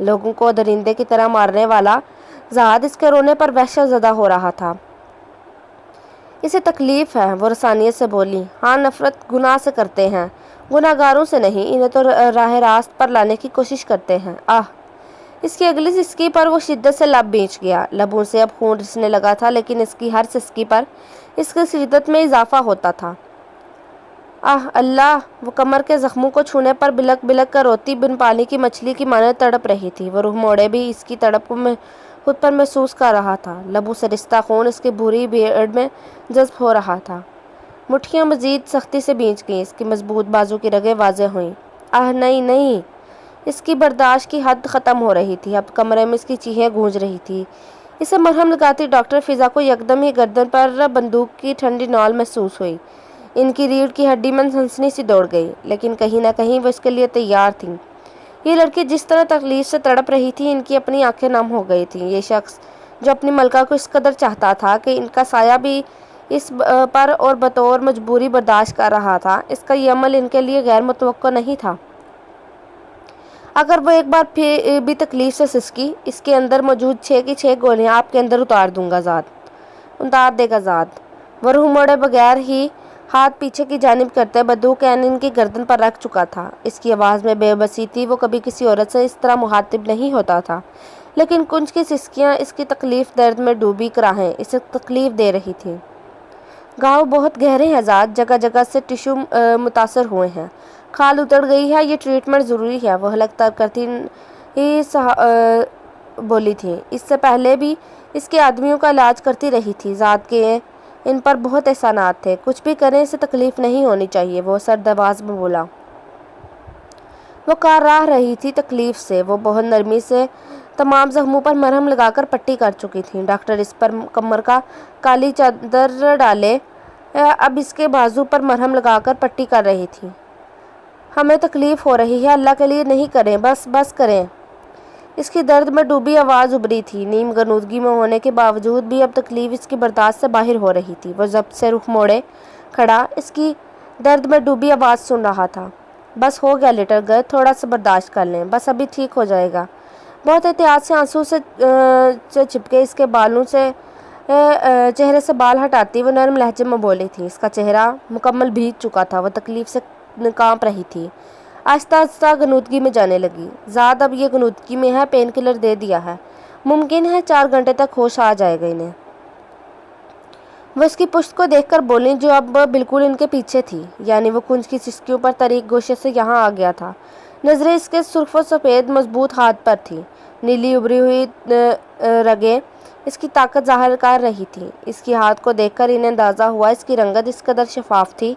لوگوں کو درندے کی طرح مارنے والا زہاد اس کے رونے پر وحشت زدہ ہو رہا تھا۔ اسے تکلیف ہے، وہ رسانیت سے بولی۔ ہاں، نفرت گناہ سے کرتے ہیں، گناہ گاروں سے نہیں، انہیں تو راہ راست پر لانے کی کوشش کرتے ہیں۔ آہ! اس کی اگلی سسکی پر وہ شدت سے لب بھینچ گیا۔ لبوں سے اب خون رسنے لگا تھا، لیکن اس کی ہر سسکی پر اس کی شدت میں اضافہ ہوتا تھا۔ آہ اللہ! وہ کمر کے زخموں کو چھونے پر بلک بلک کر روتی بن پانی کی مچھلی کی مانند تڑپ رہی تھی۔ وہ روح موڑے بھی اس کی تڑپ کو خود پر محسوس کر رہا تھا۔ لبوں سے رستا خون اس کی بھوری بھیڑ میں جذب ہو رہا تھا۔ مٹھیاں مزید سختی سے بھینچ گئیں، اس کی مضبوط بازو کی رگیں واضح ہوئیں۔ آہ نہیں نہیں! اس کی برداشت کی حد ختم ہو رہی تھی۔ اب کمرے میں اس کی چیخیں گونج رہی تھی۔ اسے مرہم لگاتی ڈاکٹر فضا کو یکدم ہی گردن پر بندوق کی ٹھنڈی نال محسوس ہوئی۔ ان کی ریڑھ کی ہڈی میں سنسنی سی دوڑ گئی، لیکن کہیں نہ کہیں وہ اس کے لیے تیار تھی۔ یہ لڑکی جس طرح تکلیف سے تڑپ رہی تھی، ان کی اپنی آنکھیں نم ہو گئی تھیں۔ یہ شخص جو اپنی ملکہ کو اس قدر چاہتا تھا کہ ان کا سایہ بھی اس پر اور بطور مجبوری برداشت کر رہا تھا، اس کا یہ عمل ان کے لیے غیر متوقع نہیں تھا۔ اگر وہ ایک بار بھی تکلیف سے سسکی، اس کے اندر موجود 6 کی 6 گولیاں آپ کے اندر اتار دے گا زاد۔ وہ روح موڑے بغیر ہی ہاتھ پیچھے کی جانب کرتے بندوق عین ان کی گردن پر رکھ چکا تھا۔ اس کی آواز میں بے بسی تھی۔ وہ کبھی کسی عورت سے اس طرح مخاطب نہیں ہوتا تھا، لیکن کنج کی سسکیاں اس کی تکلیف درد میں ڈوبی کراہیں اسے تکلیف دے رہی تھیں۔ گھاؤ بہت گہرے ہیں زاد، جگہ جگہ سے ٹشو متاثر ہوئے ہیں، کھال اتر گئی ہے، یہ ٹریٹمنٹ ضروری ہے۔ وہ حلق تب کرتی بولی تھی۔ اس سے پہلے بھی اس کے آدمیوں کا علاج کرتی رہی تھی۔ زاد کے ان پر بہت احسانات تھے۔ کچھ بھی کریں، اسے تکلیف نہیں ہونی چاہیے، وہ سرد آواز میں بولا۔ وہ کار رہا رہی تھی تکلیف سے۔ وہ بہت نرمی سے تمام زخموں پر مرہم لگا کر پٹی کر چکی تھی۔ ڈاکٹر اس پر کمر کا کالی چادر ڈالے اب اس کے بازو پر مرہم لگا کر پٹی کر رہی تھی۔ ہمیں تکلیف ہو رہی ہے، اللہ کے لیے نہیں کریں، بس کریں۔ اس کی درد میں ڈوبی آواز ابھری تھی۔ نیم غنودگی میں ہونے کے باوجود بھی اب تکلیف اس کی برداشت سے باہر ہو رہی تھی۔ وہ ضبط سے رخ موڑے کھڑا اس کی درد میں ڈوبی آواز سن رہا تھا۔ بس ہو گیا لٹل گرل، تھوڑا سا برداشت کر لیں، بس ابھی ٹھیک ہو جائے گا۔ بہت احتیاط سے آنسو سے چپکے اس کے بالوں سے چہرے سے بال ہٹاتی وہ نرم لہجے میں بولی تھی۔ اس کا چہرہ مکمل بھیگ چکا تھا، وہ تکلیف سے کانپ رہی تھی۔ آہستہ آہستہ غنودگی میں جانے لگی۔ زاد اب یہ غنودگی میں ہے، پین کلر دے دیا ہے، ممکن ہے 4 گھنٹے تک ہوش آ جائے گا انہیں۔ وہ اس کی پشت کو دیکھ کر بولیں جو اب بالکل ان کے پیچھے تھی، یعنی وہ کنج کی سسکیوں پر طریق گوشے سے یہاں آ گیا تھا۔ نظریں اس کے سرخ و سفید مضبوط ہاتھ پر تھی۔ نیلی ابری ہوئی رگیں اس کی طاقت ظاہر کر رہی تھی۔ اس کی ہاتھ کو دیکھ کر انہیں اندازہ ہوا اس کی رنگت اس قدر شفاف تھی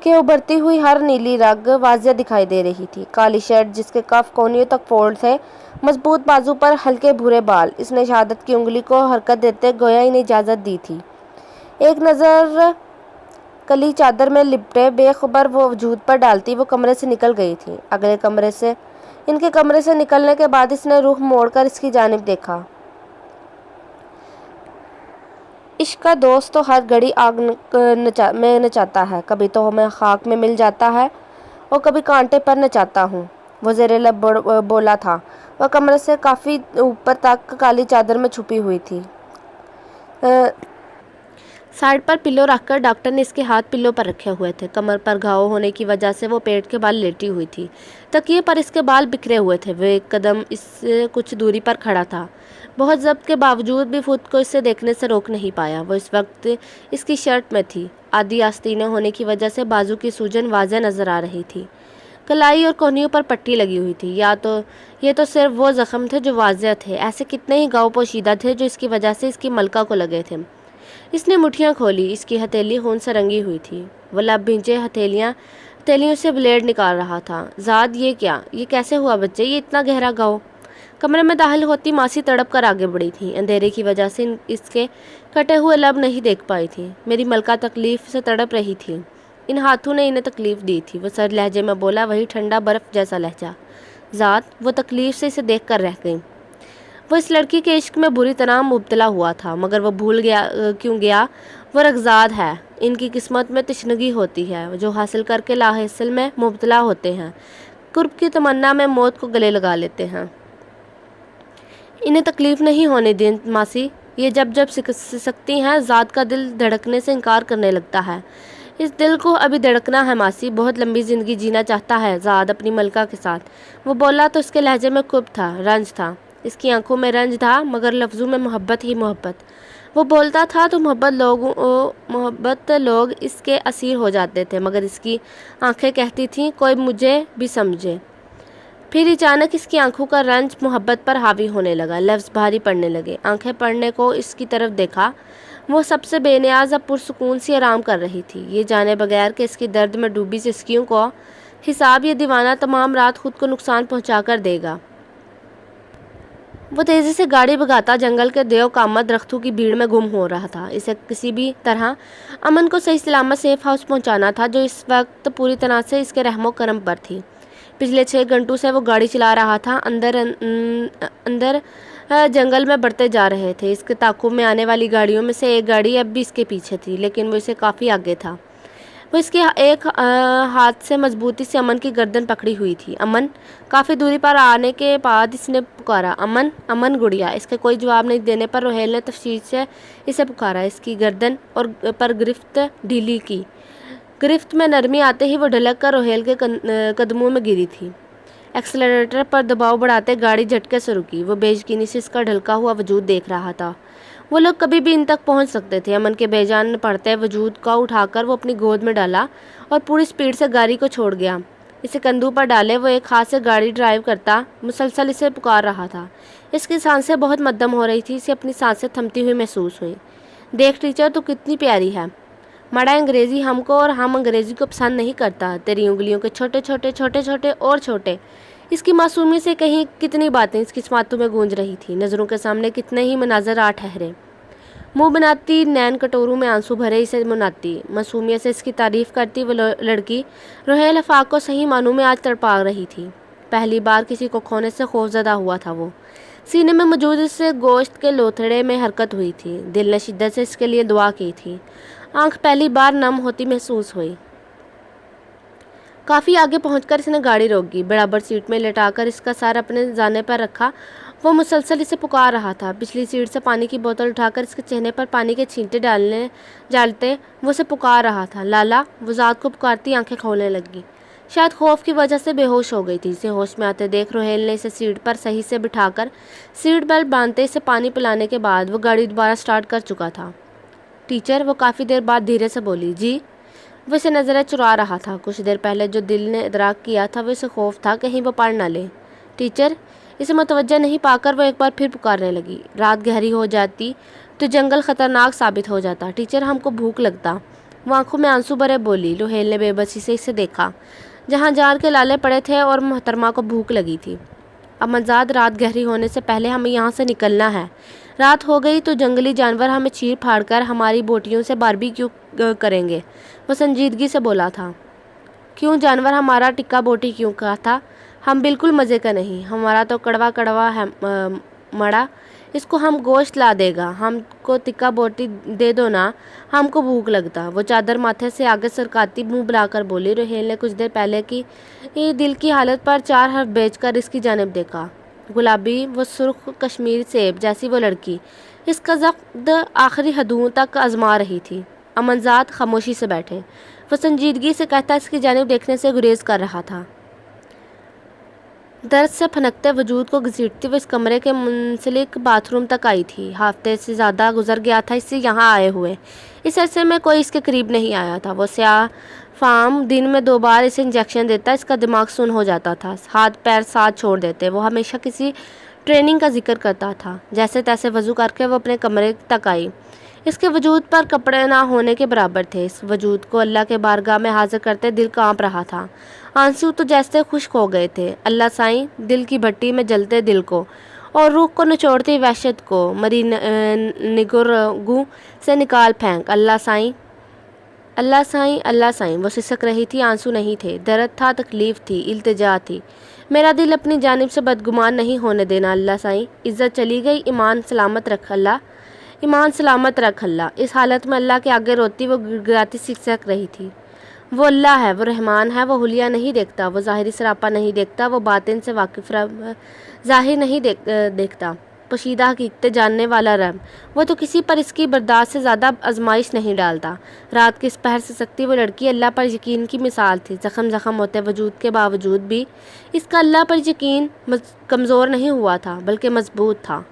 کہ ابھرتی ہوئی ہر نیلی رگ واضح دکھائی دے رہی تھی۔ کالی شرٹ جس کے کف کونیوں تک فولڈ تھے، مضبوط بازو پر ہلکے بھورے بال۔ اس نے شہادت کی انگلی کو حرکت دیتے گویا انہیں اجازت دی تھی۔ ایک نظر کلی چادر میں لپٹے بے خبر وہ وجود پر ڈالتی وہ کمرے سے نکل گئی تھی۔ اگلے کمرے سے ان کے کمرے سے نکلنے کے بعد اس نے رخ موڑ کر اس کی جانب دیکھا۔ عشق کا دوست تو ہر گھڑی آگ میں نچاتا ہے، کبھی تو میں خاک میں مل جاتا ہے اور کبھی کانٹے پر نچاتا ہوں، وہ زیر لب بولا تھا۔ وہ کمرے سے کافی اوپر تک کالی چادر میں چھپی ہوئی تھی۔ سائڈ پر پلو رکھ کر ڈاکٹر نے اس کے ہاتھ پلو پر رکھے ہوئے تھے۔ کمر پر گھاؤ ہونے کی وجہ سے وہ پیٹ کے بال لیٹی ہوئی تھی۔ تکیے پر اس کے بال بکھرے ہوئے تھے۔ وہ ایک قدم اس سے کچھ دوری پر کھڑا تھا، بہت ضبط کے باوجود بھی خود کو اسے دیکھنے سے روک نہیں پایا۔ وہ اس وقت اس کی شرٹ میں تھی۔ آدھی آستینیں ہونے کی وجہ سے بازو کی سوجن واضح نظر آ رہی تھی۔ کلائی اور کونیوں پر پٹی لگی ہوئی تھی۔ یہ تو صرف وہ زخم تھے جو واضح تھے، ایسے کتنے ہی گھاؤ پوشیدہ تھے جو اس کی وجہ سے اس کی ملکہ کو لگے تھے۔ اس نے مٹھیاں کھولی، اس کی ہتھیلی خون سے رنگی ہوئی تھی۔ وہ لب بھینچے ہتھیلیوں سے بلیڈ نکال رہا تھا۔ زاد یہ کیا؟ یہ کیسے ہوا بچے؟ یہ اتنا گہرا گھاؤ؟ کمرے میں داخل ہوتی ماسی تڑپ کر آگے بڑھی تھی۔ اندھیرے کی وجہ سے اس کے کٹے ہوئے لب نہیں دیکھ پائی تھی۔ میری ملکہ تکلیف سے تڑپ رہی تھی، ان ہاتھوں نے انہیں تکلیف دی تھی، وہ سرد لہجے میں بولا، وہی ٹھنڈا برف جیسا لہجہ۔ ذات وہ تکلیف سے اسے دیکھ کر رہ گئی۔ وہ اس لڑکی کے عشق میں بری طرح مبتلا ہوا تھا، مگر وہ بھول کیوں گیا؟ وہ رگزاد ہے، ان کی قسمت میں تشنگی ہوتی ہے، جو حاصل کر کے لا حاصل میں مبتلا ہوتے ہیں، قرب کی تمنا میں موت کو گلے لگا لیتے ہیں۔ انہیں تکلیف نہیں ہونے دیں ماسی، یہ جب جب سکتی ہیں ذات کا دل دھڑکنے سے انکار کرنے لگتا ہے۔ اس دل کو ابھی دھڑکنا ہے ماسی، بہت لمبی زندگی جینا چاہتا ہے زاد اپنی ملکہ کے ساتھ۔ وہ بولا تو اس کے لہجے میں کب تھا، رنج تھا، اس کی آنکھوں میں رنج تھا، مگر لفظوں میں محبت ہی محبت۔ وہ بولتا تھا تو محبت لوگ اس کے اسیر ہو جاتے تھے، مگر اس کی آنکھیں کہتی تھیں کوئی مجھے بھی سمجھے۔ پھر اچانک اس کی آنکھوں کا رنج محبت پر حاوی ہونے لگا، لفظ بھاری پڑنے لگے۔ آنکھیں پڑھنے کو اس کی طرف دیکھا، وہ سب سے بے نیاز اب پرسکون سی آرام کر رہی تھی، یہ جانے بغیر کہ اس کی درد میں ڈوبی سسکیوں کو حساب یہ دیوانہ تمام رات خود کو نقصان پہنچا کر دے گا۔ وہ تیزی سے گاڑی بھگاتا جنگل کے دیو کامت درختوں کی بھیڑ میں گم ہو رہا تھا۔ اسے کسی بھی طرح امن کو صحیح سلامت سیف ہاؤس پہنچانا تھا، جو اس وقت پوری طرح سے اس کے رحم و کرم پر تھی۔ پچھلے 6 گھنٹوں سے وہ گاڑی چلا رہا تھا، اندر جنگل میں بڑھتے جا رہے تھے۔ اس کے تعاقب میں آنے والی گاڑیوں میں سے ایک گاڑی اب بھی اس کے پیچھے تھی، لیکن وہ اسے کافی آگے تھا۔ وہ اس کے ایک ہاتھ سے مضبوطی سے امن کی گردن پکڑی ہوئی تھی۔ امن! کافی دوری پر آنے کے بعد اس نے پکارا، امن، امن گڑیا! اس کے کوئی جواب نہیں دینے پر روہیل نے تشویش سے اسے پکارا، اس کی گردن پر گرفت ڈھیلی کی۔ گرفت میں نرمی آتے ہی وہ ڈھلک کر روہیل کے قدموں میں گری تھی۔ ایکسلریٹر پر دباؤ بڑھاتے گاڑی جھٹکے سے رکی۔ وہ بے یقینی سے اس کا ڈھلکا ہوا وجود دیکھ رہا تھا۔ وہ لوگ کبھی بھی ان تک پہنچ سکتے تھے۔ امن کے بے جان پڑتے وجود کو اٹھا کر وہ اپنی گود میں ڈالا اور پوری سپیڈ سے گاڑی کو چھوڑ گیا۔ اسے کندھوں پر ڈالے وہ ایک ہاتھ سے گاڑی ڈرائیو کرتا مسلسل اسے پکار رہا تھا۔ اس کی سانسیں بہت مدھم ہو رہی تھی، اسے اپنی سانسیں تھمتی ہوئی محسوس ہوئی۔ دیکھ ٹیچر، تو کتنی پیاری ہے۔ مڑا انگریزی ہم کو اور ہم انگریزی کو پسند نہیں کرتا۔ تیری انگلیوں کے چھوٹے چھوٹے چھوٹے چھوٹے اور چھوٹے۔ اس کی معصومیت سے کہیں کتنی باتیں اس کی سماعتوں میں گونج رہی تھی۔ نظروں کے سامنے کتنے ہی مناظر آ ٹھہرے۔ منہ بناتی، نین کٹوروں میں آنسو بھرے اسے مناتی، معصومیت سے اس کی تعریف کرتی وہ لڑکی روہیل افاق کو صحیح معنوں میں آج تڑپا رہی تھی۔ پہلی بار کسی کو کھونے سے خوف زدہ ہوا تھا وہ۔ سینے میں موجود اس گوشت کے لوتھڑے میں حرکت ہوئی تھی۔ دل نے شدت سے اس کے لیے دعا کی تھی۔ آنکھ پہلی بار نم ہوتی محسوس ہوئی۔ کافی آگے پہنچ کر اس نے گاڑی روک دی، برابر سیٹ میں لٹا کر اس کا سر اپنے زانے پر رکھا۔ وہ مسلسل اسے پکار رہا تھا۔ پچھلی سیٹ سے پانی کی بوتل اٹھا کر اس کے چہرے پر پانی کے چھینٹے ڈالتے وہ اسے پکار رہا تھا، لالا! وہ ذات کو پکارتی آنکھیں کھولنے لگی۔ شاید خوف کی وجہ سے بے ہوش ہو گئی تھی۔ اسے ہوش میں آتے دیکھ روہیل نے اسے سیٹ پر صحیح سے بٹھا کر سیٹ بیلٹ باندھتے اسے پانی پلانے کے بعد وہ گاڑی دوبارہ سٹارٹ کر چکا تھا۔ ٹیچر! وہ کافی دیر بعد دھیرے سے بولی۔ جی؟ وہ اسے نظریں چرا رہا تھا۔ کچھ دیر پہلے جو دل نے ادراک کیا تھا وہ اسے خوف تھا کہیں وہ پڑھ نہ لے۔ ٹیچر! اسے متوجہ نہیں پا کر وہ ایک بار پھر پکارنے لگی۔ رات گہری ہو جاتی تو جنگل خطرناک ثابت ہو جاتا۔ ٹیچر، ہم کو بھوک لگتا۔ وہ آنکھوں میں آنسو بھرے بولی۔ روہیل نے بے بسی سے اسے دیکھا۔ جہاں جان کے لالے پڑے تھے اور محترمہ کو بھوک لگی تھی۔ امنزاد، رات گہری ہونے سے پہلے ہمیں یہاں سے نکلنا ہے۔ رات ہو گئی تو جنگلی جانور ہمیں چیر پھاڑ کر ہماری بوٹیوں سے باربیکیو کریں گے، وہ سنجیدگی سے بولا تھا۔ کیوں؟ جانور ہمارا ٹکا بوٹی کیوں کا تھا؟ ہم بالکل مزے کا نہیں، ہمارا تو کڑوا کڑوا ہے مڑا، اس کو ہم گوشت لا دے گا، ہم کو ٹکا بوٹی دے دو نا، ہم کو بھوک لگتا۔ وہ چادر ماتھے سے آگے سرکاتی منہ بلا کر بولی۔ روہیل نے کچھ دیر پہلے کی دل کی حالت پر 4 حرف بیچ کر اس کی جانب دیکھا۔ گلابی و سرخ کشمیری سیب جیسی وہ لڑکی اس کا ضبط آخری حدوں تک آزما رہی تھی۔ امنزاد خاموشی سے بیٹھے، وہ سنجیدگی سے کہتا اس کی جانب دیکھنے سے گریز کر رہا تھا۔ درد سے پھنکتے وجود کو گھسیٹتی وہ اس کمرے کے منسلک باتھ روم تک آئی تھی۔ ہفتے سے زیادہ گزر گیا تھا اس سے یہاں آئے ہوئے۔ اس عرصے میں کوئی اس کے قریب نہیں آیا تھا۔ وہ سیاہ فام دن میں 2 بار اسے انجیکشن دیتا، اس کا دماغ سن ہو جاتا تھا، ہاتھ پیر ساتھ چھوڑ دیتے۔ وہ ہمیشہ کسی ٹریننگ کا ذکر کرتا تھا۔ جیسے تیسے وضو کر کے وہ اپنے کمرے تک آئی۔ اس کے وجود پر کپڑے نہ ہونے کے برابر تھے۔ اس وجود کو اللہ کے بارگاہ میں حاضر کرتے دل کانپ رہا تھا۔ آنسو تو جیسے خشک ہو گئے تھے۔ اللہ سائیں، دل کی بھٹی میں جلتے دل کو اور روح کو نچوڑتی وحشت کو مری نگرگوں سے نکال پھینک۔ اللہ سائیں، اللہ سائیں، اللہ سائیں۔ وہ سسک رہی تھی، آنسو نہیں تھے، درد تھا، تکلیف تھی، التجا تھی۔ میرا دل اپنی جانب سے بدگمان نہیں ہونے دینا اللہ سائیں۔ عزت چلی گئی، ایمان سلامت رکھ اللہ، ایمان سلامت رکھ اللہ۔ اس حالت میں اللہ کے آگے روتی وہ گڑگڑاتی سسک رہی تھی۔ وہ اللہ ہے، وہ رحمان ہے، وہ حلیہ نہیں دیکھتا، وہ ظاہری سراپا نہیں دیکھتا، وہ باطن سے واقف ظاہر نہیں دیکھتا۔ پوشیدہ حقیقتیں جاننے والا رحم، وہ تو کسی پر اس کی برداشت سے زیادہ آزمائش نہیں ڈالتا۔ رات کے اس پہر سے سکتی وہ لڑکی اللہ پر یقین کی مثال تھی۔ زخم ہوتے وجود کے باوجود بھی اس کا اللہ پر یقین کمزور نہیں ہوا تھا، بلکہ مضبوط تھا۔